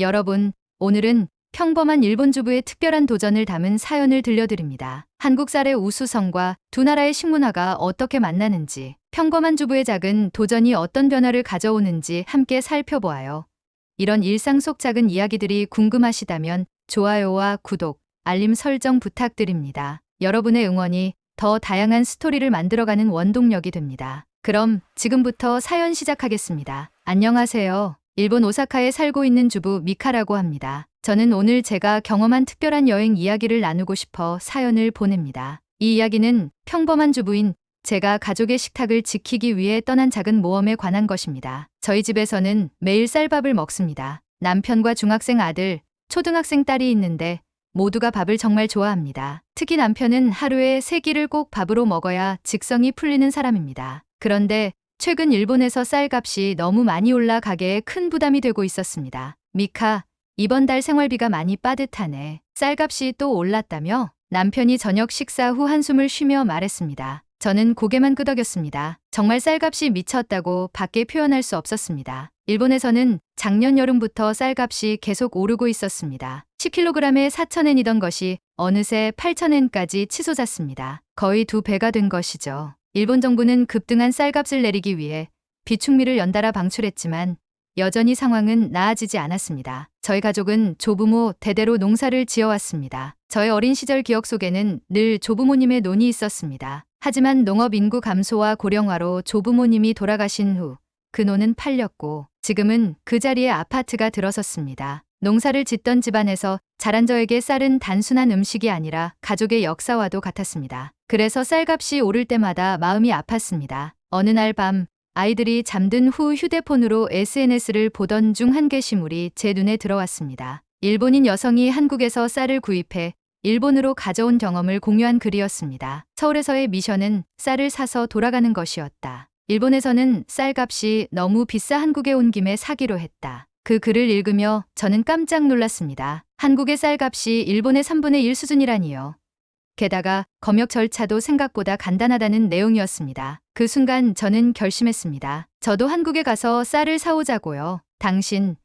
여러분, 오늘은 평범한 일본 주부의 특별한 도전을 담은 사연을 들려드립니다. 한국 쌀의 우수성과 두 나라의 식문화가 어떻게 만나는지, 평범한 주부의 작은 도전이 어떤 변화를 가져오는지 함께 살펴보아요. 이런 일상 속 작은 이야기들이 궁금하시다면 좋아요와 구독, 알림 설정 부탁드립니다. 여러분의 응원이 더 다양한 스토리를 만들어가는 원동력이 됩니다. 그럼 지금부터 사연 시작하겠습니다. 안녕하세요. 일본 오사카에 살고 있는 주부 미카라고 합니다. 저는 오늘 제가 경험한 특별한 여행 이야기를 나누고 싶어 사연을 보냅니다. 이 이야기는 평범한 주부인 제가 가족의 식탁을 지키기 위해 떠난 작은 모험에 관한 것입니다. 저희 집에서는 매일 쌀밥을 먹습니다. 남편과 중학생 아들, 초등학생 딸이 있는데 모두가 밥을 정말 좋아합니다. 특히 남편은 하루에 3끼를 꼭 밥으로 먹어야 직성이 풀리는 사람입니다. 그런데 최근 일본에서 쌀값이 너무 많이 올라 가게에 큰 부담이 되고 있었습니다. 미카, 이번 달 생활비가 많이 빠듯하네. 쌀값이 또 올랐다며? 남편이 저녁 식사 후 한숨을 쉬며 말했습니다. 저는 고개만 끄덕였습니다. 정말 쌀값이 미쳤다고 밖에 표현할 수 없었습니다. 일본에서는 작년 여름부터 쌀값이 계속 오르고 있었습니다. 10kg에 4,000엔이던 것이 어느새 8,000엔까지 치솟았습니다. 거의 2배가 된 것이죠. 일본 정부는 급등한 쌀값을 내리기 위해 비축미를 연달아 방출했지만 여전히 상황은 나아지지 않았습니다. 저희 가족은 조부모 대대로 농사를 지어왔습니다. 저의 어린 시절 기억 속에는 늘 조부모님의 논이 있었습니다. 하지만 농업 인구 감소와 고령화로 조부모님이 돌아가신 후 그 논은 팔렸고 지금은 그 자리에 아파트가 들어섰습니다. 농사를 짓던 집안에서 자란 저에게 쌀은 단순한 음식이 아니라 가족의 역사와도 같았습니다. 그래서 쌀값이 오를 때마다 마음이 아팠습니다. 어느 날 밤 아이들이 잠든 후 휴대폰으로 SNS를 보던 중 한 게시물이 제 눈에 들어왔습니다. 일본인 여성이 한국에서 쌀을 구입해 일본으로 가져온 경험을 공유한 글이었습니다. 서울에서의 미션은 쌀을 사서 돌아가는 것이었다. 일본에서는 쌀값이 너무 비싸 한국에 온 김에 사기로 했다. 그 글을 읽으며 저는 깜짝 놀랐습니다. 한국의 쌀값이 일본의 3분의 1 수준이라니요. 게다가 검역 절차도 생각보다 간단하다는 내용이었습니다. 그 순간 저는 결심했습니다. 저도 한국에 가서 쌀을 사오자고요. 당신,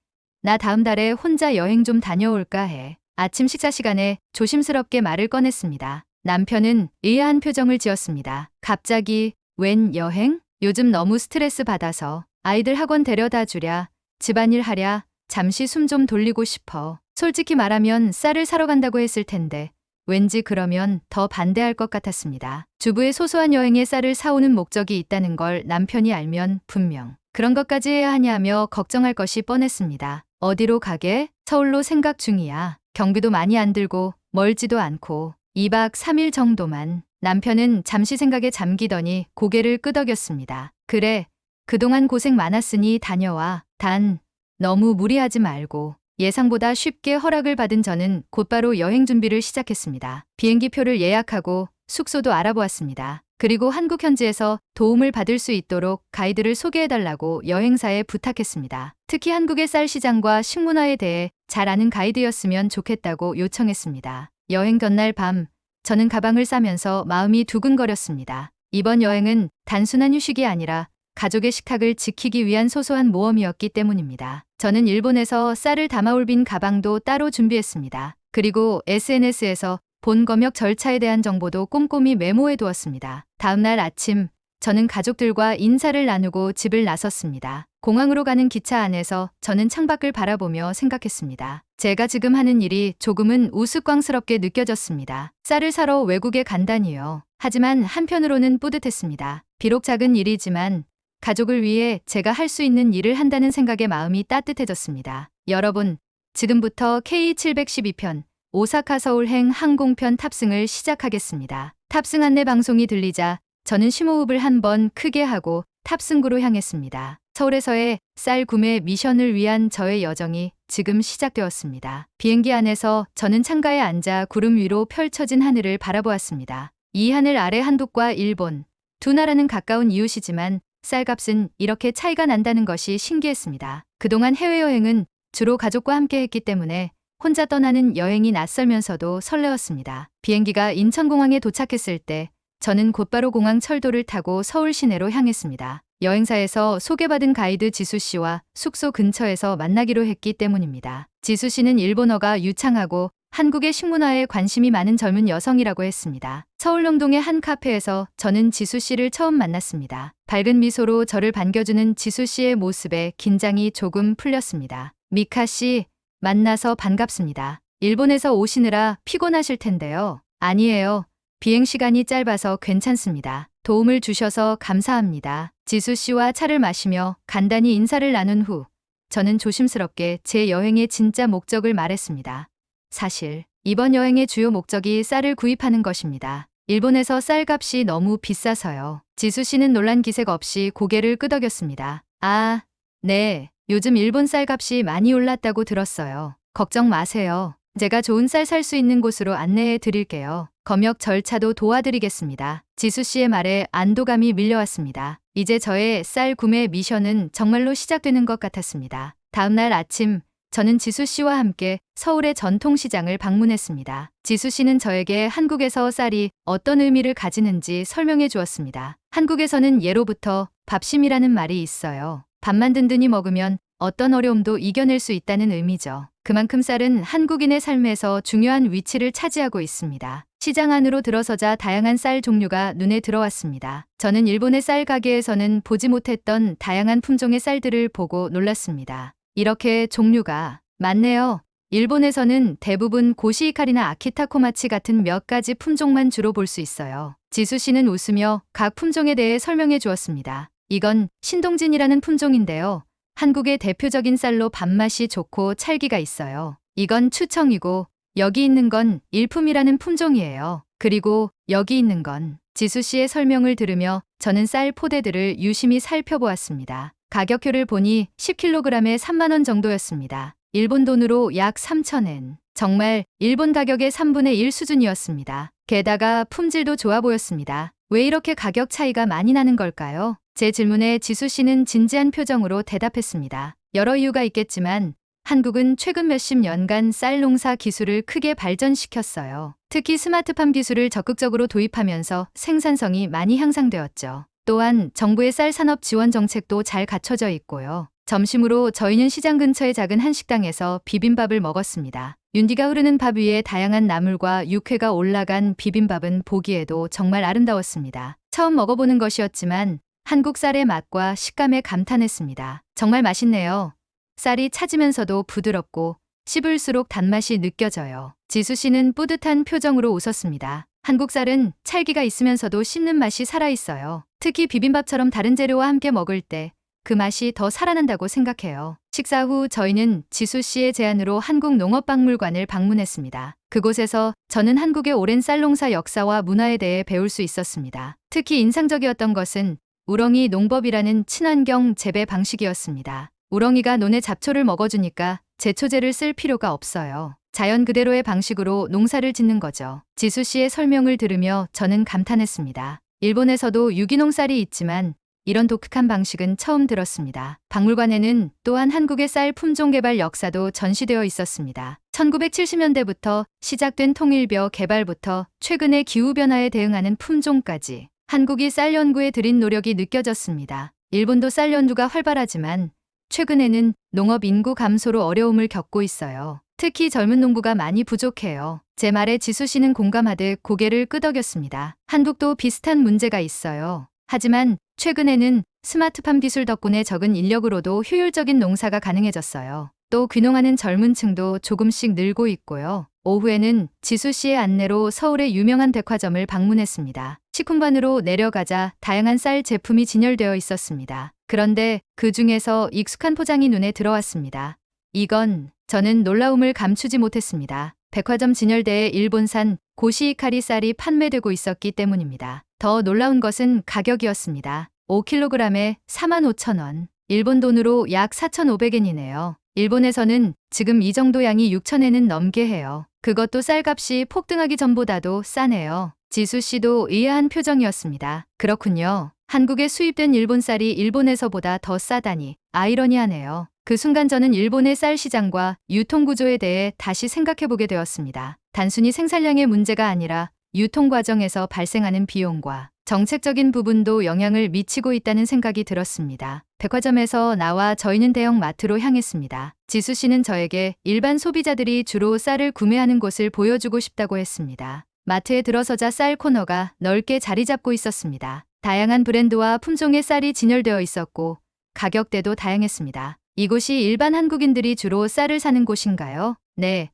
나 다음 달에 혼자 여행 좀 다녀올까 해. 아침 식사 시간에 조심스럽게 말을 꺼냈습니다. 남편은 의아한 표정을 지었습니다. 갑자기 웬 여행? 요즘 너무 스트레스 받아서 아이들 학원 데려다 주랴, 집안일 하랴, 잠시 숨 좀 돌리고 싶어. 솔직히 말하면 쌀을 사러 간다고 했을 텐데 왠지 그러면 더 반대할 것 같았습니다. 주부의 소소한 여행에 쌀을 사오는 목적이 있다는 걸 남편이 알면 분명 그런 것까지 해야 하냐며 걱정할 것이 뻔했습니다. 어디로 가게? 서울로 생각 중이야. 경비도 많이 안 들고 멀지도 않고 2박 3일 정도만. 남편은 잠시 생각에 잠기더니 고개를 끄덕였습니다. 그래, 그동안 고생 많았으니 다녀와. 단, 너무 무리하지 말고. 예상보다 쉽게 허락을 받은 저는 곧바로 여행 준비를 시작했습니다. 비행기 표를 예약하고 숙소도 알아보았습니다. 그리고 한국 현지에서 도움을 받을 수 있도록 가이드를 소개해달라고 여행사에 부탁했습니다. 특히 한국의 쌀 시장과 식문화에 대해 잘 아는 가이드였으면 좋겠다고 요청했습니다. 여행 전날 밤, 저는 가방을 싸면서 마음이 두근거렸습니다. 이번 여행은 단순한 휴식이 아니라 가족의 식탁을 지키기 위한 소소한 모험이었기 때문입니다. 저는 일본에서 쌀을 담아올 빈 가방도 따로 준비했습니다. 그리고 SNS에서 본 검역 절차에 대한 정보도 꼼꼼히 메모해 두었습니다. 다음 날 아침, 저는 가족들과 인사를 나누고 집을 나섰습니다. 공항으로 가는 기차 안에서 저는 창밖을 바라보며 생각했습니다. 제가 지금 하는 일이 조금은 우스꽝스럽게 느껴졌습니다. 쌀을 사러 외국에 간다니요. 하지만 한편으로는 뿌듯했습니다. 비록 작은 일이지만 가족을 위해 제가 할 수 있는 일을 한다는 생각에 마음이 따뜻해졌습니다. 여러분, 지금부터 K712편 오사카 서울행 항공편 탑승을 시작하겠습니다. 탑승 안내 방송이 들리자 저는 심호흡을 한번 크게 하고 탑승구로 향했습니다. 서울에서의 쌀 구매 미션을 위한 저의 여정이 지금 시작되었습니다. 비행기 안에서 저는 창가에 앉아 구름 위로 펼쳐진 하늘을 바라보았습니다. 이 하늘 아래 한국과 일본, 두 나라는 가까운 이웃이지만 쌀값은 이렇게 차이가 난다는 것이 신기했습니다. 그동안 해외여행은 주로 가족과 함께 했기 때문에 혼자 떠나는 여행이 낯설면서도 설레었습니다. 비행기가 인천공항에 도착했을 때 저는 곧바로 공항 철도를 타고 서울 시내로 향했습니다. 여행사에서 소개받은 가이드 지수 씨와 숙소 근처에서 만나기로 했기 때문입니다. 지수 씨는 일본어가 유창하고 한국의 식문화에 관심이 많은 젊은 여성이라고 했습니다. 서울 영동의 한 카페에서 저는 지수 씨를 처음 만났습니다. 밝은 미소로 저를 반겨주는 지수 씨의 모습에 긴장이 조금 풀렸습니다. 미카 씨, 만나서 반갑습니다. 일본에서 오시느라 피곤하실 텐데요. 아니에요. 비행시간이 짧아서 괜찮습니다. 도움을 주셔서 감사합니다. 지수 씨와 차를 마시며 간단히 인사를 나눈 후 저는 조심스럽게 제 여행의 진짜 목적을 말했습니다. 사실 이번 여행의 주요 목적이 쌀을 구입하는 것입니다. 일본에서 쌀값이 너무 비싸서요. 지수 씨는 놀란 기색 없이 고개를 끄덕였습니다. 아, 네. 요즘 일본 쌀값이 많이 올랐다고 들었어요. 걱정 마세요. 제가 좋은 쌀 살 수 있는 곳으로 안내해 드릴게요. 검역 절차도 도와드리겠습니다. 지수 씨의 말에 안도감이 밀려왔습니다. 이제 저의 쌀 구매 미션은 정말로 시작되는 것 같았습니다. 다음 날 아침, 저는 지수 씨와 함께 서울의 전통시장을 방문했습니다. 지수 씨는 저에게 한국에서 쌀이 어떤 의미를 가지는지 설명해 주었습니다. 한국에서는 예로부터 밥심이라는 말이 있어요. 밥만 든든히 먹으면 어떤 어려움도 이겨낼 수 있다는 의미죠. 그만큼 쌀은 한국인의 삶에서 중요한 위치를 차지하고 있습니다. 시장 안으로 들어서자 다양한 쌀 종류가 눈에 들어왔습니다. 저는 일본의 쌀 가게에서는 보지 못했던 다양한 품종의 쌀들을 보고 놀랐습니다. 이렇게 종류가 많네요. 일본에서는 대부분 고시이카리나 아키타코마치 같은 몇 가지 품종만 주로 볼 수 있어요. 지수 씨는 웃으며 각 품종에 대해 설명해 주었습니다. 이건 신동진이라는 품종인데요. 한국의 대표적인 쌀로 밥맛이 좋고 찰기가 있어요. 이건 추청이고 여기 있는 건 일품이라는 품종이에요. 그리고 여기 있는 건 지수 씨의 설명을 들으며 저는 쌀 포대들을 유심히 살펴보았습니다. 가격표를 보니 10kg에 3만 원 정도였습니다. 일본 돈으로 약 3,000엔. 정말 일본 가격의 3분의 1 수준이었습니다. 게다가 품질도 좋아 보였습니다. 왜 이렇게 가격 차이가 많이 나는 걸까요? 제 질문에 지수 씨는 진지한 표정으로 대답했습니다. 여러 이유가 있겠지만 한국은 최근 몇십 년간 쌀 농사 기술을 크게 발전시켰어요. 특히 스마트팜 기술을 적극적으로 도입하면서 생산성이 많이 향상되었죠. 또한 정부의 쌀 산업 지원 정책도 잘 갖춰져 있고요. 점심으로 저희는 시장 근처의 작은 한식당에서 비빔밥을 먹었습니다. 윤기가 흐르는 밥 위에 다양한 나물과 육회가 올라간 비빔밥은 보기에도 정말 아름다웠습니다. 처음 먹어보는 것이었지만 한국 쌀의 맛과 식감에 감탄했습니다. 정말 맛있네요. 쌀이 차지면서도 부드럽고 씹을수록 단맛이 느껴져요. 지수 씨는 뿌듯한 표정으로 웃었습니다. 한국 쌀은 찰기가 있으면서도 씹는 맛이 살아있어요. 특히 비빔밥처럼 다른 재료와 함께 먹을 때 그 맛이 더 살아난다고 생각해요. 식사 후 저희는 지수 씨의 제안으로 한국농업박물관을 방문했습니다. 그곳에서 저는 한국의 오랜 쌀 농사 역사와 문화에 대해 배울 수 있었습니다. 특히 인상적이었던 것은 우렁이 농법이라는 친환경 재배 방식이었습니다. 우렁이가 논의 잡초를 먹어주니까 제초제를 쓸 필요가 없어요. 자연 그대로의 방식으로 농사를 짓는 거죠. 지수 씨의 설명을 들으며 저는 감탄했습니다. 일본에서도 유기농 쌀이 있지만 이런 독특한 방식은 처음 들었습니다. 박물관에는 또한 한국의 쌀 품종 개발 역사도 전시되어 있었습니다. 1970년대부터 시작된 통일벼 개발부터 최근의 기후변화에 대응하는 품종까지 한국이 쌀 연구에 들인 노력이 느껴졌습니다. 일본도 쌀 연구가 활발하지만 최근에는 농업 인구 감소로 어려움을 겪고 있어요. 특히 젊은 농부가 많이 부족해요. 제 말에 지수 씨는 공감하듯 고개를 끄덕였습니다. 한국도 비슷한 문제가 있어요. 하지만 최근에는 스마트팜 기술 덕분에 적은 인력으로도 효율적인 농사가 가능해졌어요. 또 귀농하는 젊은 층도 조금씩 늘고 있고요. 오후에는 지수 씨의 안내로 서울의 유명한 백화점을 방문했습니다. 식품관으로 내려가자 다양한 쌀 제품이 진열되어 있었습니다. 그런데 그 중에서 익숙한 포장이 눈에 들어왔습니다. 이건 저는 놀라움을 감추지 못했습니다. 백화점 진열대에 일본산 고시이카리 쌀이 판매되고 있었기 때문입니다. 더 놀라운 것은 가격이었습니다. 5kg에 45,000원. 일본 돈으로 약 4,500엔이네요. 일본에서는 지금 이 정도 양이 6,000엔은 넘게 해요. 그것도 쌀값이 폭등하기 전보다도 싸네요. 지수 씨도 의아한 표정이었습니다. 그렇군요. 한국에 수입된 일본 쌀이 일본에서보다 더 싸다니 아이러니하네요. 그 순간 저는 일본의 쌀 시장과 유통구조에 대해 다시 생각해보게 되었습니다. 단순히 생산량의 문제가 아니라 유통 과정에서 발생하는 비용과 정책적인 부분도 영향을 미치고 있다는 생각이 들었습니다. 백화점에서 나와 저희는 대형 마트로 향했습니다. 지수 씨는 저에게 일반 소비자들이 주로 쌀을 구매하는 곳을 보여주고 싶다고 했습니다. 마트에 들어서자 쌀 코너가 넓게 자리 잡고 있었습니다. 다양한 브랜드와 품종의 쌀이 진열되어 있었고 가격대도 다양했습니다. 이곳이 일반 한국인들이 주로 쌀을 사는 곳인가요? 네.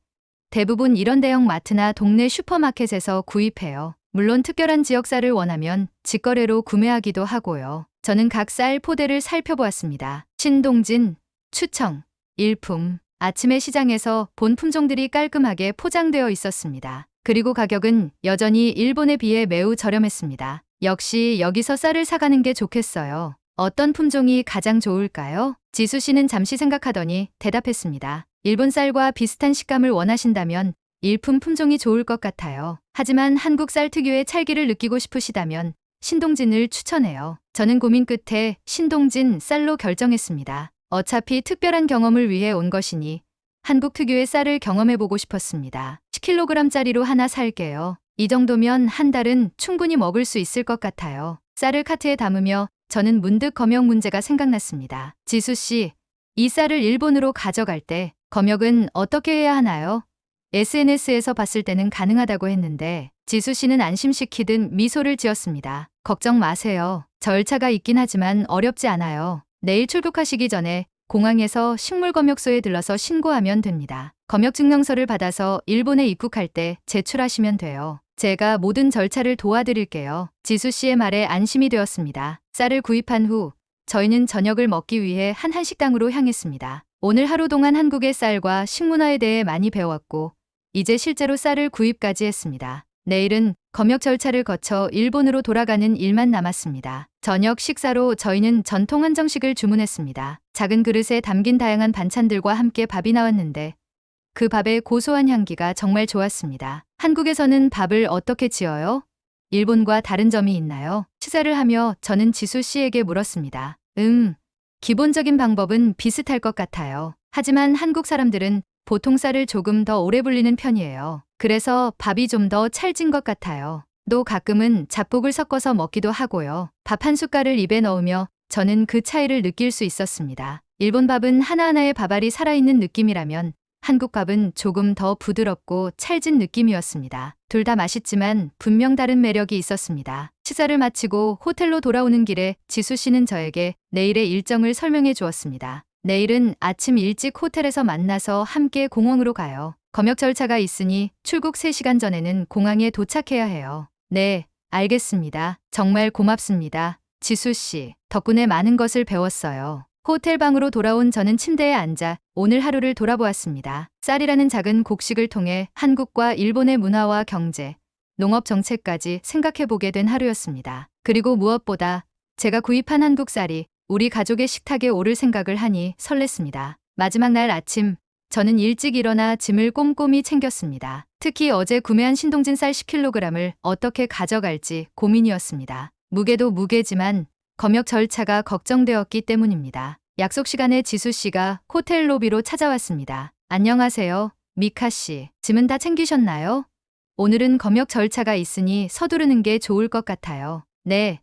대부분 이런 대형 마트나 동네 슈퍼마켓에서 구입해요. 물론 특별한 지역 쌀을 원하면 직거래로 구매하기도 하고요. 저는 각 쌀 포대를 살펴보았습니다. 신동진, 추청, 일품. 아침에 시장에서 본 품종들이 깔끔하게 포장되어 있었습니다. 그리고 가격은 여전히 일본에 비해 매우 저렴했습니다. 역시 여기서 쌀을 사가는 게 좋겠어요. 어떤 품종이 가장 좋을까요? 지수 씨는 잠시 생각하더니 대답했습니다. 일본 쌀과 비슷한 식감을 원하신다면 일품 품종이 좋을 것 같아요. 하지만 한국 쌀 특유의 찰기를 느끼고 싶으시다면 신동진을 추천해요. 저는 고민 끝에 신동진 쌀로 결정했습니다. 어차피 특별한 경험을 위해 온 것이니 한국 특유의 쌀을 경험해보고 싶었습니다. 10kg짜리로 하나 살게요. 이 정도면 한 달은 충분히 먹을 수 있을 것 같아요. 쌀을 카트에 담으며 저는 문득 검역 문제가 생각났습니다. 지수 씨, 이 쌀을 일본으로 가져갈 때 검역은 어떻게 해야 하나요? SNS에서 봤을 때는 가능하다고 했는데 지수 씨는 안심시키듯 미소를 지었습니다. 걱정 마세요. 절차가 있긴 하지만 어렵지 않아요. 내일 출국하시기 전에 공항에서 식물검역소에 들러서 신고하면 됩니다. 검역증명서를 받아서 일본에 입국할 때 제출하시면 돼요. 제가 모든 절차를 도와드릴게요. 지수 씨의 말에 안심이 되었습니다. 쌀을 구입한 후 저희는 저녁을 먹기 위해 한 한식당으로 향했습니다. 오늘 하루 동안 한국의 쌀과 식문화에 대해 많이 배웠고 이제 실제로 쌀을 구입까지 했습니다. 내일은 검역 절차를 거쳐 일본으로 돌아가는 일만 남았습니다. 저녁 식사로 저희는 전통 한정식을 주문했습니다. 작은 그릇에 담긴 다양한 반찬들과 함께 밥이 나왔는데 그 밥의 고소한 향기가 정말 좋았습니다. 한국에서는 밥을 어떻게 지어요? 일본과 다른 점이 있나요? 식사를 하며 저는 지수 씨에게 물었습니다. 기본적인 방법은 비슷할 것 같아요. 하지만 한국 사람들은 보통 쌀을 조금 더 오래 불리는 편이에요. 그래서 밥이 좀 더 찰진 것 같아요. 또 가끔은 잡곡을 섞어서 먹기도 하고요. 밥 한 숟갈을 입에 넣으며 저는 그 차이를 느낄 수 있었습니다. 일본 밥은 하나하나의 밥알이 살아있는 느낌이라면 한국 밥은 조금 더 부드럽고 찰진 느낌이었습니다. 둘 다 맛있지만 분명 다른 매력이 있었습니다. 식사를 마치고 호텔로 돌아오는 길에 지수 씨는 저에게 내일의 일정을 설명해 주었습니다. 내일은 아침 일찍 호텔에서 만나서 함께 공항으로 가요. 검역 절차가 있으니 출국 3시간 전에는 공항에 도착해야 해요. 네, 알겠습니다. 정말 고맙습니다. 지수 씨, 덕분에 많은 것을 배웠어요. 호텔 방으로 돌아온 저는 침대에 앉아 오늘 하루를 돌아보았습니다. 쌀이라는 작은 곡식을 통해 한국과 일본의 문화와 경제, 농업 정책까지 생각해보게 된 하루였습니다. 그리고 무엇보다 제가 구입한 한국 쌀이 우리 가족의 식탁에 오를 생각을 하니 설렜습니다. 마지막 날 아침, 저는 일찍 일어나 짐을 꼼꼼히 챙겼습니다. 특히 어제 구매한 신동진 쌀 10kg을 어떻게 가져갈지 고민이었습니다. 무게도 무게지만 검역 절차가 걱정되었기 때문입니다. 약속 시간에 지수 씨가 호텔 로비로 찾아왔습니다. 안녕하세요, 미카 씨. 짐은 다 챙기셨나요? 오늘은 검역 절차가 있으니 서두르는 게 좋을 것 같아요. 네,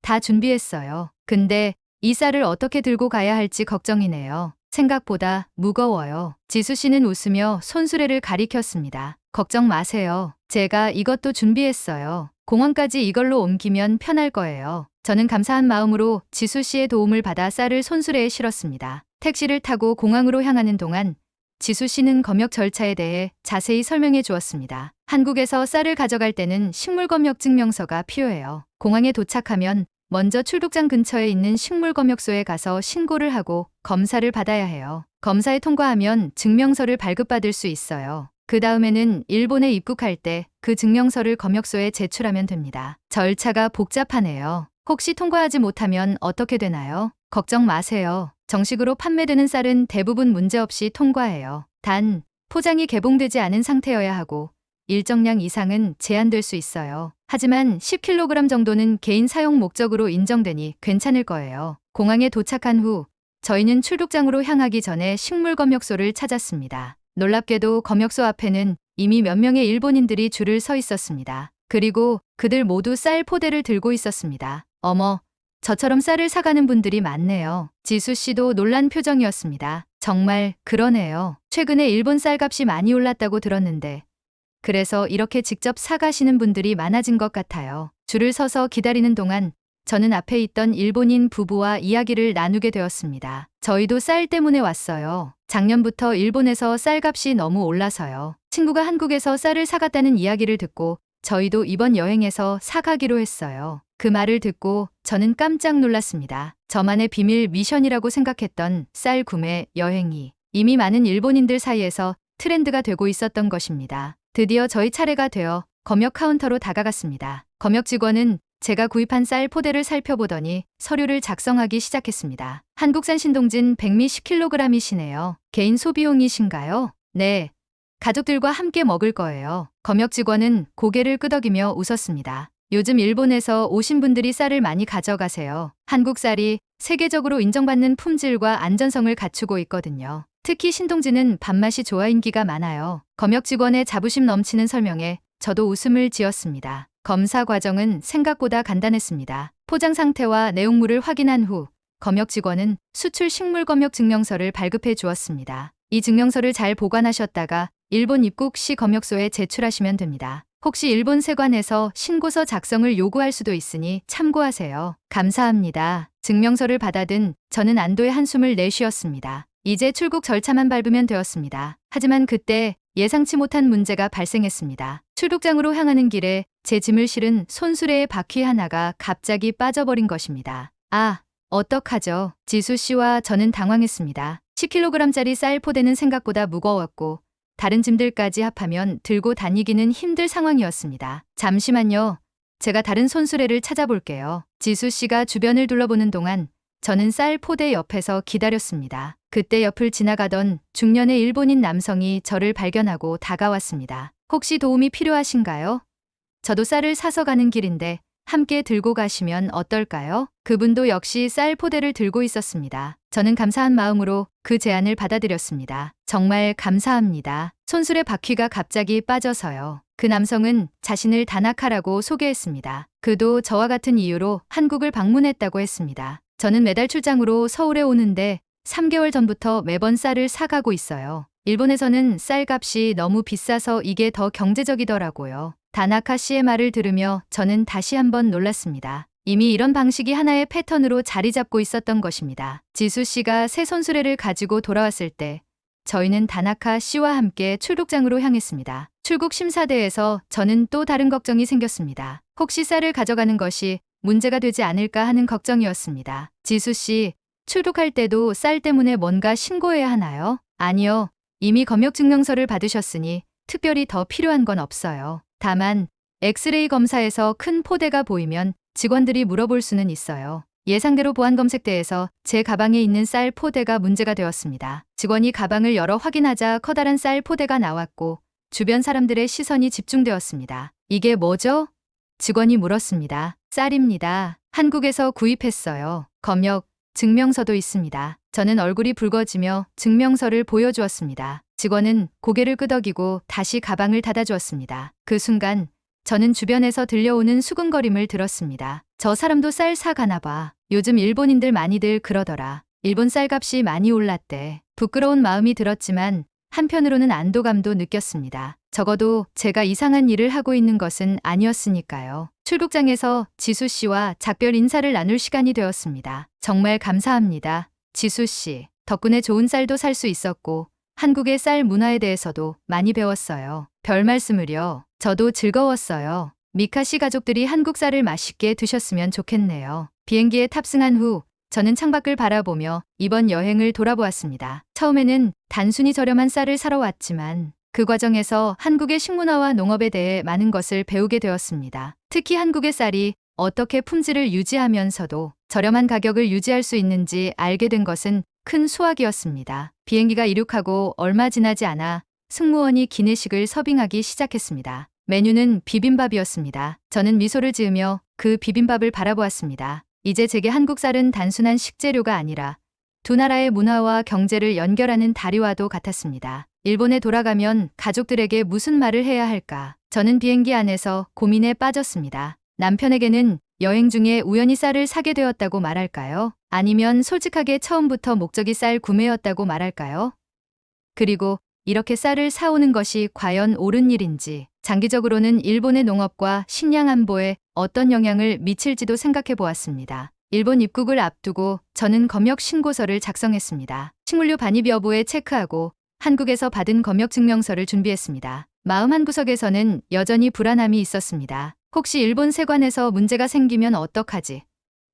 다 준비했어요. 근데 이 쌀을 어떻게 들고 가야 할지 걱정이네요. 생각보다 무거워요. 지수 씨는 웃으며 손수레를 가리켰습니다. 걱정 마세요. 제가 이것도 준비했어요. 공항까지 이걸로 옮기면 편할 거예요. 저는 감사한 마음으로 지수 씨의 도움을 받아 쌀을 손수레에 실었습니다. 택시를 타고 공항으로 향하는 동안 지수 씨는 검역 절차에 대해 자세히 설명해 주었습니다. 한국에서 쌀을 가져갈 때는 식물검역 증명서가 필요해요. 공항에 도착하면 먼저 출국장 근처에 있는 식물검역소에 가서 신고를 하고 검사를 받아야 해요. 검사에 통과하면 증명서를 발급받을 수 있어요. 그 다음에는 일본에 입국할 때 그 증명서를 검역소에 제출하면 됩니다. 절차가 복잡하네요. 혹시 통과하지 못하면 어떻게 되나요? 걱정 마세요. 정식으로 판매되는 쌀은 대부분 문제없이 통과해요. 단, 포장이 개봉되지 않은 상태여야 하고 일정량 이상은 제한될 수 있어요. 하지만 10kg 정도는 개인 사용 목적으로 인정되니 괜찮을 거예요. 공항에 도착한 후 저희는 출국장으로 향하기 전에 식물검역소를 찾았습니다. 놀랍게도 검역소 앞에는 이미 몇 명의 일본인들이 줄을 서 있었습니다. 그리고 그들 모두 쌀 포대를 들고 있었습니다. 어머, 저처럼 쌀을 사가는 분들이 많네요. 지수 씨도 놀란 표정이었습니다. 정말 그러네요. 최근에 일본 쌀값이 많이 올랐다고 들었는데 그래서 이렇게 직접 사가시는 분들이 많아진 것 같아요. 줄을 서서 기다리는 동안 저는 앞에 있던 일본인 부부와 이야기를 나누게 되었습니다. 저희도 쌀 때문에 왔어요. 작년부터 일본에서 쌀값이 너무 올라서요. 친구가 한국에서 쌀을 사갔다는 이야기를 듣고 저희도 이번 여행에서 사가기로 했어요. 그 말을 듣고 저는 깜짝 놀랐습니다. 저만의 비밀 미션이라고 생각했던 쌀 구매 여행이 이미 많은 일본인들 사이에서 트렌드가 되고 있었던 것입니다. 드디어 저희 차례가 되어 검역 카운터로 다가갔습니다. 검역 직원은 제가 구입한 쌀 포대를 살펴보더니 서류를 작성하기 시작했습니다. 한국산 신동진 백미 10kg이시네요. 개인 소비용이신가요? 네. 가족들과 함께 먹을 거예요. 검역 직원은 고개를 끄덕이며 웃었습니다. 요즘 일본에서 오신 분들이 쌀을 많이 가져가세요. 한국 쌀이 세계적으로 인정받는 품질과 안전성을 갖추고 있거든요. 특히 신동진은 밥맛이 좋아 인기가 많아요. 검역 직원의 자부심 넘치는 설명에 저도 웃음을 지었습니다. 검사 과정은 생각보다 간단했습니다. 포장 상태와 내용물을 확인한 후 검역 직원은 수출 식물 검역 증명서를 발급해 주었습니다. 이 증명서를 잘 보관하셨다가 일본 입국 시 검역소에 제출하시면 됩니다. 혹시 일본 세관에서 신고서 작성을 요구할 수도 있으니 참고하세요. 감사합니다. 증명서를 받아든 저는 안도의 한숨을 내쉬었습니다. 이제 출국 절차만 밟으면 되었습니다. 하지만 그때 예상치 못한 문제가 발생했습니다. 출국장으로 향하는 길에 제 짐을 실은 손수레의 바퀴 하나가 갑자기 빠져버린 것입니다. 아, 어떡하죠? 지수 씨와 저는 당황했습니다. 10kg짜리 쌀 포대는 생각보다 무거웠고 다른 짐들까지 합하면 들고 다니기는 힘들 상황이었습니다. 잠시만요. 제가 다른 손수레를 찾아볼게요. 지수 씨가 주변을 둘러보는 동안 저는 쌀 포대 옆에서 기다렸습니다. 그때 옆을 지나가던 중년의 일본인 남성이 저를 발견하고 다가왔습니다. 혹시 도움이 필요하신가요? 저도 쌀을 사서 가는 길인데 함께 들고 가시면 어떨까요? 그분도 역시 쌀 포대를 들고 있었습니다. 저는 감사한 마음으로 그 제안을 받아들였습니다. 정말 감사합니다. 손수레 바퀴가 갑자기 빠져서요. 그 남성은 자신을 다나카라고 소개했습니다. 그도 저와 같은 이유로 한국을 방문했다고 했습니다. 저는 매달 출장으로 서울에 오는데 3개월 전부터 매번 쌀을 사가고 있어요. 일본에서는 쌀값이 너무 비싸서 이게 더 경제적이더라고요. 다나카 씨의 말을 들으며 저는 다시 한번 놀랐습니다. 이미 이런 방식이 하나의 패턴으로 자리 잡고 있었던 것입니다. 지수 씨가 새 손수레를 가지고 돌아왔을 때 저희는 다나카 씨와 함께 출국장으로 향했습니다. 출국 심사대에서 저는 또 다른 걱정이 생겼습니다. 혹시 쌀을 가져가는 것이 문제가 되지 않을까 하는 걱정이었습니다. 지수 씨, 출국할 때도 쌀 때문에 뭔가 신고해야 하나요? 아니요. 이미 검역증명서를 받으셨으니 특별히 더 필요한 건 없어요. 다만 엑스레이 검사에서 큰 포대가 보이면 직원들이 물어볼 수는 있어요. 예상대로 보안검색대에서 제 가방에 있는 쌀 포대가 문제가 되었습니다. 직원이 가방을 열어 확인하자 커다란 쌀 포대가 나왔고 주변 사람들의 시선이 집중되었습니다. 이게 뭐죠? 직원이 물었습니다. 쌀입니다. 한국에서 구입했어요. 검역 증명서도 있습니다. 저는 얼굴이 붉어지며 증명서를 보여주었습니다. 직원은 고개를 끄덕이고 다시 가방을 닫아주었습니다. 그 순간 저는 주변에서 들려오는 수근거림을 들었습니다. 저 사람도 쌀 사가나 봐. 요즘 일본인들 많이들 그러더라. 일본 쌀값이 많이 올랐대. 부끄러운 마음이 들었지만 한편으로는 안도감도 느꼈습니다. 적어도 제가 이상한 일을 하고 있는 것은 아니었으니까요. 출국장에서 지수 씨와 작별 인사를 나눌 시간이 되었습니다. 정말 감사합니다. 지수 씨. 덕분에 좋은 쌀도 살 수 있었고 한국의 쌀 문화에 대해서도 많이 배웠어요. 별 말씀을요. 저도 즐거웠어요. 미카 씨 가족들이 한국 쌀을 맛있게 드셨으면 좋겠네요. 비행기에 탑승한 후 저는 창밖을 바라보며 이번 여행을 돌아보았습니다. 처음에는 단순히 저렴한 쌀을 사러 왔지만 그 과정에서 한국의 식문화와 농업에 대해 많은 것을 배우게 되었습니다. 특히 한국의 쌀이 어떻게 품질을 유지하면서도 저렴한 가격을 유지할 수 있는지 알게 된 것은 큰 수확이었습니다. 비행기가 이륙하고 얼마 지나지 않아 승무원이 기내식을 서빙하기 시작했습니다. 메뉴는 비빔밥이었습니다. 저는 미소를 지으며 그 비빔밥을 바라보았습니다. 이제 제게 한국 쌀은 단순한 식재료가 아니라 두 나라의 문화와 경제를 연결하는 다리와도 같았습니다. 일본에 돌아가면 가족들에게 무슨 말을 해야 할까? 저는 비행기 안에서 고민에 빠졌습니다. 남편에게는 여행 중에 우연히 쌀을 사게 되었다고 말할까요? 아니면 솔직하게 처음부터 목적이 쌀 구매였다고 말할까요? 그리고 이렇게 쌀을 사오는 것이 과연 옳은 일인지, 장기적으로는 일본의 농업과 식량 안보에 어떤 영향을 미칠지도 생각해 보았습니다. 일본 입국을 앞두고 저는 검역 신고서를 작성했습니다. 식물류 반입 여부에 체크하고 한국에서 받은 검역 증명서를 준비했습니다. 마음 한구석에서는 여전히 불안함이 있었습니다. 혹시 일본 세관에서 문제가 생기면 어떡하지?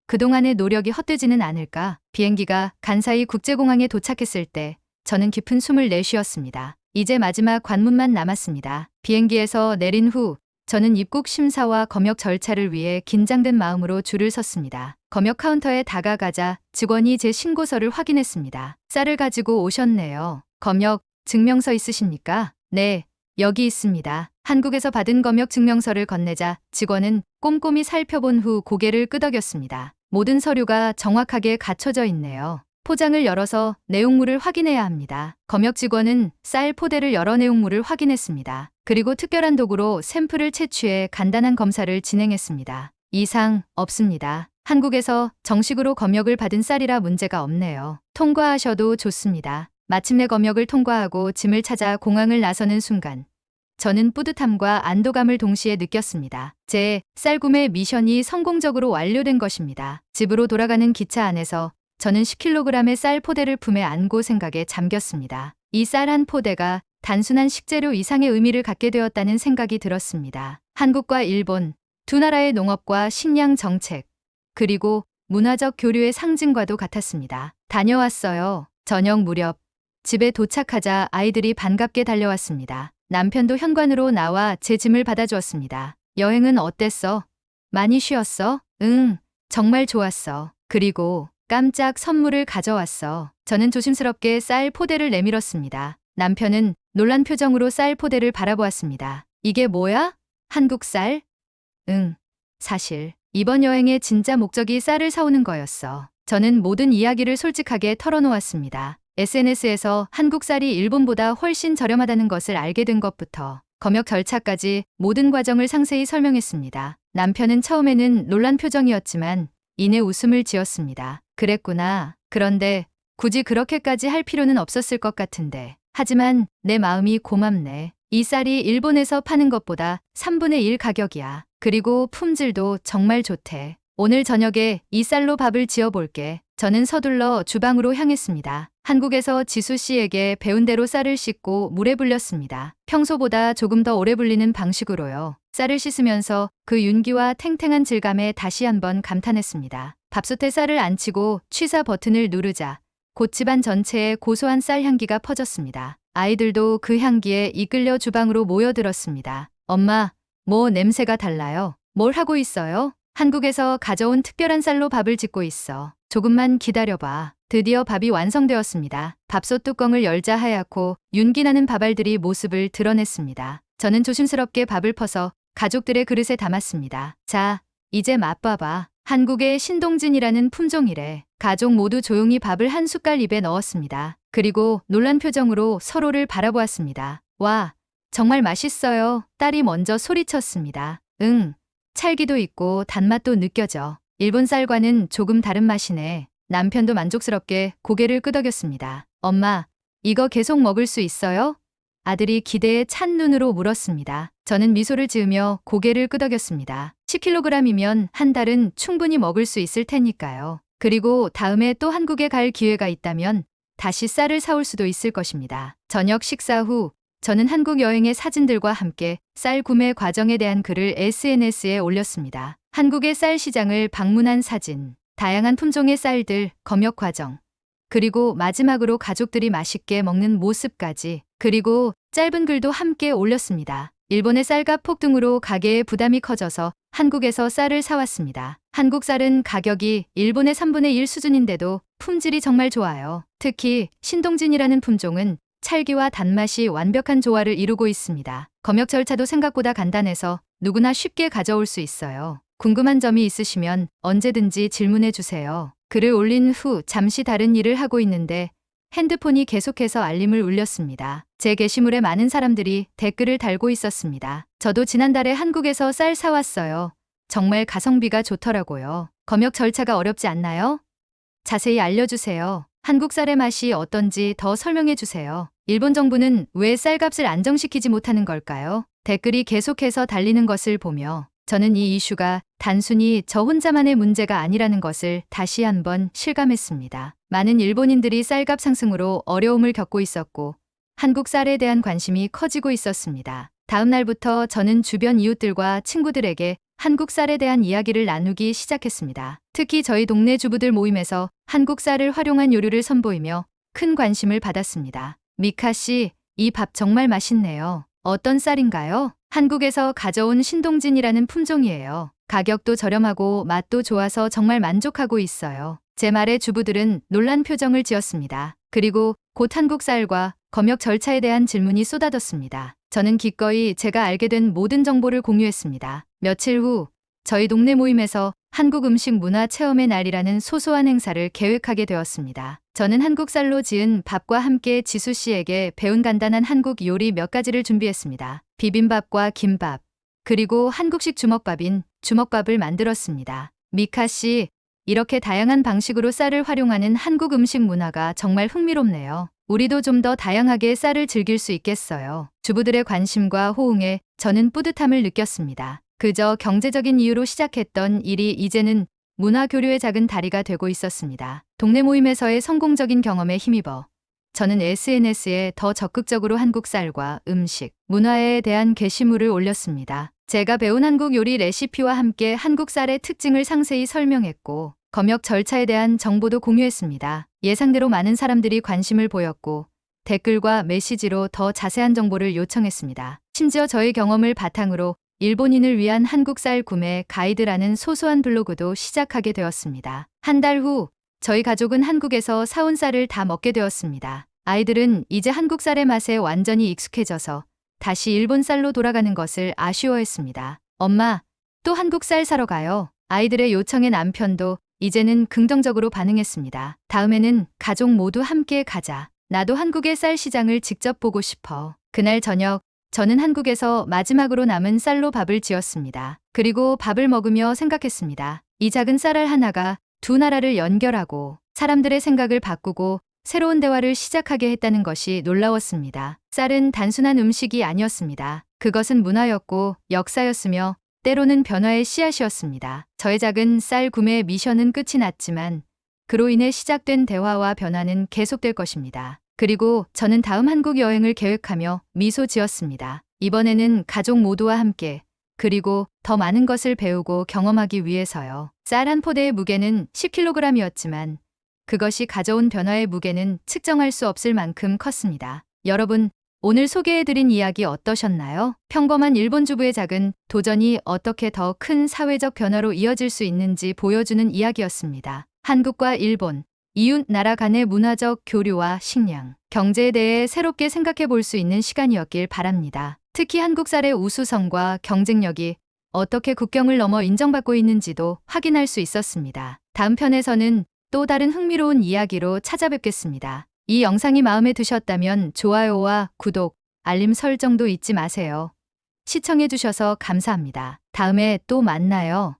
그동안의 노력이 헛되지는 않을까? 비행기가 간사이 국제공항에 도착했을 때 저는 깊은 숨을 내쉬었습니다. 이제 마지막 관문만 남았습니다. 비행기에서 내린 후 저는 입국 심사와 검역 절차를 위해 긴장된 마음으로 줄을 섰습니다. 검역 카운터에 다가가자 직원이 제 신고서를 확인했습니다. 쌀을 가지고 오셨네요. 검역 증명서 있으십니까? 네, 여기 있습니다. 한국에서 받은 검역 증명서를 건네자 직원은 꼼꼼히 살펴본 후 고개를 끄덕였습니다. 모든 서류가 정확하게 갖춰져 있네요. 포장을 열어서 내용물을 확인해야 합니다. 검역 직원은 쌀 포대를 열어 내용물을 확인했습니다. 그리고 특별한 도구로 샘플을 채취해 간단한 검사를 진행했습니다. 이상 없습니다. 한국에서 정식으로 검역을 받은 쌀이라 문제가 없네요. 통과하셔도 좋습니다. 마침내 검역을 통과하고 짐을 찾아 공항을 나서는 순간 저는 뿌듯함과 안도감을 동시에 느꼈습니다. 제 쌀 구매 미션이 성공적으로 완료된 것입니다. 집으로 돌아가는 기차 안에서 저는 10kg의 쌀 포대를 품에 안고 생각에 잠겼습니다. 이 쌀 한 포대가 단순한 식재료 이상의 의미를 갖게 되었다는 생각이 들었습니다. 한국과 일본, 두 나라의 농업과 식량 정책, 그리고 문화적 교류의 상징과도 같았습니다. 다녀왔어요. 저녁 무렵 집에 도착하자 아이들이 반갑게 달려왔습니다. 남편도 현관으로 나와 제 짐을 받아주었습니다. 여행은 어땠어? 많이 쉬었어? 응, 정말 좋았어. 그리고 깜짝 선물을 가져왔어. 저는 조심스럽게 쌀 포대를 내밀었습니다. 남편은 놀란 표정으로 쌀 포대를 바라보았습니다. 이게 뭐야? 한국 쌀? 응, 사실 이번 여행의 진짜 목적이 쌀을 사오는 거였어. 저는 모든 이야기를 솔직하게 털어놓았습니다. SNS에서 한국 쌀이 일본보다 훨씬 저렴하다는 것을 알게 된 것부터 검역 절차까지 모든 과정을 상세히 설명했습니다. 남편은 처음에는 놀란 표정이었지만 이내 웃음을 지었습니다. 그랬구나. 그런데 굳이 그렇게까지 할 필요는 없었을 것 같은데. 하지만 내 마음이 고맙네. 이 쌀이 일본에서 파는 것보다 3분의 1 가격이야. 그리고 품질도 정말 좋대. 오늘 저녁에 이 쌀로 밥을 지어볼게. 저는 서둘러 주방으로 향했습니다. 한국에서 지수 씨에게 배운 대로 쌀을 씻고 물에 불렸습니다. 평소보다 조금 더 오래 불리는 방식으로요. 쌀을 씻으면서 그 윤기와 탱탱한 질감에 다시 한번 감탄했습니다. 밥솥에 쌀을 안치고 취사 버튼을 누르자 곧 집안 전체에 고소한 쌀 향기가 퍼졌습니다. 아이들도 그 향기에 이끌려 주방으로 모여들었습니다. 엄마, 뭐 냄새가 달라요? 뭘 하고 있어요? 한국에서 가져온 특별한 쌀로 밥을 짓고 있어. 조금만 기다려봐. 드디어 밥이 완성되었습니다. 밥솥 뚜껑을 열자 하얗고 윤기 나는 밥알들이 모습을 드러냈습니다. 저는 조심스럽게 밥을 퍼서 가족들의 그릇에 담았습니다. 자, 이제 맛봐봐. 한국의 신동진이라는 품종이래. 가족 모두 조용히 밥을 한 숟갈 입에 넣었습니다. 그리고 놀란 표정으로 서로를 바라보았습니다. 와, 정말 맛있어요. 딸이 먼저 소리쳤습니다. 응, 찰기도 있고 단맛도 느껴져. 일본 쌀과는 조금 다른 맛이네. 남편도 만족스럽게 고개를 끄덕였습니다. 엄마, 이거 계속 먹을 수 있어요? 아들이 기대에 찬 눈으로 물었습니다. 저는 미소를 지으며 고개를 끄덕였습니다. 10kg이면 한 달은 충분히 먹을 수 있을 테니까요. 그리고 다음에 또 한국에 갈 기회가 있다면 다시 쌀을 사올 수도 있을 것입니다. 저녁 식사 후 저는 한국 여행의 사진들과 함께 쌀 구매 과정에 대한 글을 SNS에 올렸습니다. 한국의 쌀 시장을 방문한 사진, 다양한 품종의 쌀들, 검역 과정, 그리고 마지막으로 가족들이 맛있게 먹는 모습까지, 그리고 짧은 글도 함께 올렸습니다. 일본의 쌀값 폭등으로 가게의 부담이 커져서 한국에서 쌀을 사왔습니다. 한국 쌀은 가격이 일본의 3분의 1 수준인데도 품질이 정말 좋아요. 특히 신동진이라는 품종은 찰기와 단맛이 완벽한 조화를 이루고 있습니다. 검역 절차도 생각보다 간단해서 누구나 쉽게 가져올 수 있어요. 궁금한 점이 있으시면 언제든지 질문해 주세요. 글을 올린 후 잠시 다른 일을 하고 있는데 핸드폰이 계속해서 알림을 울렸습니다. 제 게시물에 많은 사람들이 댓글을 달고 있었습니다. 저도 지난달에 한국에서 쌀 사왔어요. 정말 가성비가 좋더라고요. 검역 절차가 어렵지 않나요? 자세히 알려주세요. 한국 쌀의 맛이 어떤지 더 설명해 주세요. 일본 정부는 왜 쌀값을 안정시키지 못하는 걸까요? 댓글이 계속해서 달리는 것을 보며 저는 이 이슈가 단순히 저 혼자만의 문제가 아니라는 것을 다시 한번 실감했습니다. 많은 일본인들이 쌀값 상승으로 어려움을 겪고 있었고 한국 쌀에 대한 관심이 커지고 있었습니다. 다음 날부터 저는 주변 이웃들과 친구들에게 한국 쌀에 대한 이야기를 나누기 시작했습니다. 특히 저희 동네 주부들 모임에서 한국 쌀을 활용한 요리를 선보이며 큰 관심을 받았습니다. 미카 씨, 이 밥 정말 맛있네요. 어떤 쌀인가요? 한국에서 가져온 신동진이라는 품종이에요. 가격도 저렴하고 맛도 좋아서 정말 만족하고 있어요. 제 말에 주부들은 놀란 표정을 지었습니다. 그리고 곧 한국 쌀과 검역 절차에 대한 질문이 쏟아졌습니다. 저는 기꺼이 제가 알게 된 모든 정보를 공유했습니다. 며칠 후 저희 동네 모임에서 한국 음식 문화 체험의 날이라는 소소한 행사를 계획하게 되었습니다. 저는 한국 쌀로 지은 밥과 함께 지수 씨에게 배운 간단한 한국 요리 몇 가지를 준비했습니다. 비빔밥과 김밥, 그리고 한국식 주먹밥인 주먹밥을 만들었습니다. 미카 씨, 이렇게 다양한 방식으로 쌀을 활용하는 한국 음식 문화가 정말 흥미롭네요. 우리도 좀 더 다양하게 쌀을 즐길 수 있겠어요. 주부들의 관심과 호응에 저는 뿌듯함을 느꼈습니다. 그저 경제적인 이유로 시작했던 일이 이제는 문화 교류의 작은 다리가 되고 있었습니다. 동네 모임에서의 성공적인 경험에 힘입어 저는 SNS에 더 적극적으로 한국 쌀과 음식, 문화에 대한 게시물을 올렸습니다. 제가 배운 한국 요리 레시피와 함께 한국 쌀의 특징을 상세히 설명했고 검역 절차에 대한 정보도 공유했습니다. 예상대로 많은 사람들이 관심을 보였고 댓글과 메시지로 더 자세한 정보를 요청했습니다. 심지어 저의 경험을 바탕으로 일본인을 위한 한국 쌀 구매 가이드라는 소소한 블로그도 시작하게 되었습니다. 한 달 후 저희 가족은 한국에서 사온 쌀을 다 먹게 되었습니다. 아이들은 이제 한국 쌀의 맛에 완전히 익숙해져서 다시 일본 쌀로 돌아가는 것을 아쉬워했습니다. 엄마, 또 한국 쌀 사러 가요. 아이들의 요청에 남편도 이제는 긍정적으로 반응했습니다. 다음에는 가족 모두 함께 가자. 나도 한국의 쌀 시장을 직접 보고 싶어. 그날 저녁, 저는 한국에서 마지막으로 남은 쌀로 밥을 지었습니다. 그리고 밥을 먹으며 생각했습니다. 이 작은 쌀알 하나가 두 나라를 연결하고 사람들의 생각을 바꾸고 새로운 대화를 시작하게 했다는 것이 놀라웠습니다. 쌀은 단순한 음식이 아니었습니다. 그것은 문화였고 역사였으며 때로는 변화의 씨앗이었습니다. 저의 작은 쌀 구매 미션은 끝이 났지만 그로 인해 시작된 대화와 변화는 계속될 것입니다. 그리고 저는 다음 한국 여행을 계획하며 미소 지었습니다. 이번에는 가족 모두와 함께, 그리고 더 많은 것을 배우고 경험하기 위해서요. 쌀 한 포대의 무게는 10kg이었지만 그것이 가져온 변화의 무게는 측정할 수 없을 만큼 컸습니다. 여러분, 오늘 소개해드린 이야기 어떠셨나요? 평범한 일본 주부의 작은 도전이 어떻게 더 큰 사회적 변화로 이어질 수 있는지 보여주는 이야기였습니다. 한국과 일본, 이웃 나라 간의 문화적 교류와 식량, 경제에 대해 새롭게 생각해 볼 수 있는 시간이었길 바랍니다. 특히 한국 쌀의 우수성과 경쟁력이 어떻게 국경을 넘어 인정받고 있는지도 확인할 수 있었습니다. 다음 편에서는 또 다른 흥미로운 이야기로 찾아뵙겠습니다. 이 영상이 마음에 드셨다면 좋아요와 구독, 알림 설정도 잊지 마세요. 시청해주셔서 감사합니다. 다음에 또 만나요.